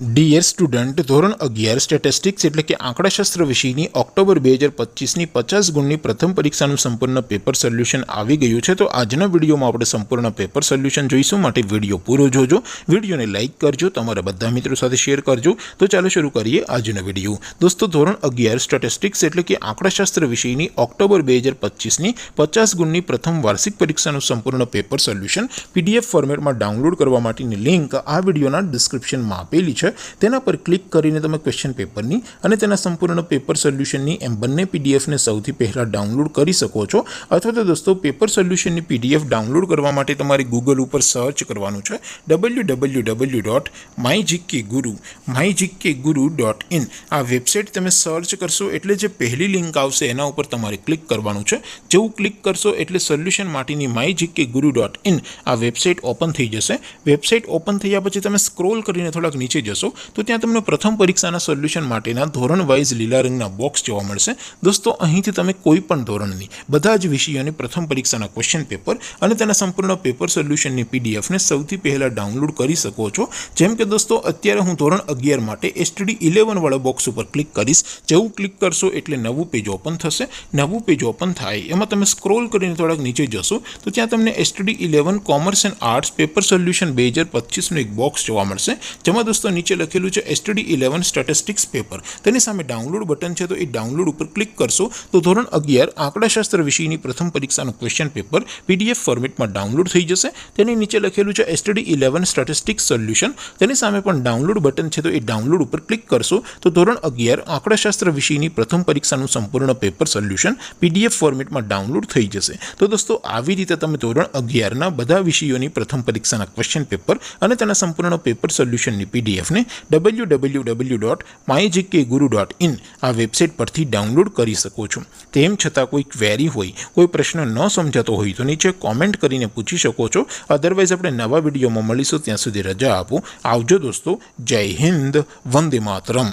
Dear student, ધોરણ 11 statistics એટલે કે આંકડાશાસ્ત્ર વિષયની ઓક્ટોબર 2025ની 50 ગુણની પ્રથમ પરીક્ષાનું સંપૂર્ણ પેપર સોલ્યુશન આવી ગયું છે। તો આજના વિડીયોમાં આપણે સંપૂર્ણ પેપર સોલ્યુશન જોઈશું, માટે વિડીયો પૂરો જોજો, વિડીયોને લાઇક કરજો, તમારા બધા મિત્રો સાથે શેર કરજો। તો ચાલો શરૂ કરીએ આજનો વિડીયો। દોસ્તો, ધોરણ 11 સ્ટેટિસ્ટિક્સ એટલે કે આંકડાશાસ્ત્ર વિષયની ઓક્ટોબર 2025ની 50 ગુણની પ્રથમ વાર્ષિક પરીક્ષાનું સંપૂર્ણ પેપર સોલ્યુશન PDF ફોર્મેટમાં ડાઉનલોડ કરવા માટેની લિંક આ વિડીયોના ડિસ્ક્રિપ્શનમાં આપેલી છે। તેના પર ક્લિક કરીને તમે ક્વેશ્ચન પેપરની અને તેના સંપૂર્ણ પેપર સોલ્યુશનની એમ બંને પીડીએફને સૌથી પહેલાં ડાઉનલોડ કરી શકો છો। અથવા તો દોસ્તો, પેપર સોલ્યુશનની PDF ડાઉનલોડ કરવા માટે તમારે ગૂગલ ઉપર સર્ચ કરવાનું છે www.mygkguru.in। આ વેબસાઇટ તમે સર્ચ કરશો એટલે જે પહેલી લિંક આવશે એના ઉપર તમારે ક્લિક કરવાનું છે। જેવું ક્લિક કરશો એટલે સોલ્યુશન માટેની mygkguru.in આ વેબસાઇટ ઓપન થઈ જશે। વેબસાઇટ ઓપન થયા પછી તમે સ્ક્રોલ કરીને થોડાક નીચે જશો તો ત્યાં તમને પ્રથમ પરીક્ષાના સોલ્યુશન માટેના ધોરણ વાઇઝ લીલા રંગના બોક્સ જોવા મળશે। દોસ્તો, અહીંથી તમે કોઈ પણ ધોરણની બધા જ વિષયોની પ્રથમ પરીક્ષાના ક્વેશ્ચન પેપર અને તેના સંપૂર્ણ પેપર સોલ્યુશનની પીડીએફને સૌથી પહેલાં ડાઉનલોડ કરી શકો છો। જેમ કે દોસ્તો, અત્યારે હું ધોરણ 11 માટે STD 11 વાળા બોક્સ ઉપર ક્લિક કરીશ। જેવું ક્લિક કરશો એટલે નવું પેજ ઓપન થશે। નવું પેજ ઓપન થાય એમાં તમે સ્ક્રોલ કરીને થોડાક નીચે જશો તો ત્યાં તમને STD 11 commerce and arts paper solution 2025નું એક બોક્સ જોવા મળશે, જેમાં દોસ્તો નીચે લખેલું છે STD 11 સ્ટેટિસ્ટિક્સ પેપર। તેની સામે ડાઉનલોડ બટન છે, તો એ ડાઉનલોડ ઉપર ક્લિક કરશો તો ધોરણ 11 આંકડાશાસ્ત્ર વિષયની પ્રથમ પરીક્ષાનું ક્વેશ્ચન પેપર PDF ફોર્મેટમાં ડાઉનલોડ થઈ જશે। તેની નીચે લખેલું છે STD 11 સ્ટેટિસ્ટિક્સ સોલ્યુશન। તેની સામે પણ ડાઉનલોડ બટન છે, તો એ ડાઉનલોડ ઉપર ક્લિક કરશો તો ધોરણ 11 આંકડાશાસ્ત્ર વિષયની પ્રથમ પરીક્ષાનું સંપૂર્ણ પેપર સોલ્યુશન PDF ફોર્મેટમાં ડાઉનલોડ થઈ જશે। તો દોસ્તો, આવી રીતે તમે ધોરણ 11ના બધા વિષયોની પ્રથમ પરીક્ષાના ક્વેશ્ચન પેપર અને તેના સંપૂર્ણ પેપર સોલ્યુશનની પીડીએફને www.mygkguru.in આ વેબસાઇટ પરથી ડાઉનલોડ કરી શકો છો। તેમ છતાં કોઈ ક્વેરી હોય, કોઈ પ્રશ્ન ન સમજાતો હોય તો નીચે કોમેન્ટ કરીને પૂછી શકો છો। અધરવાઇઝ આપણે નવા વિડીયોમાં મળીશું, ત્યાં સુધી રજા આપો। આવજો દોસ્તો, જય હિન્દ, વંદે માતરમ।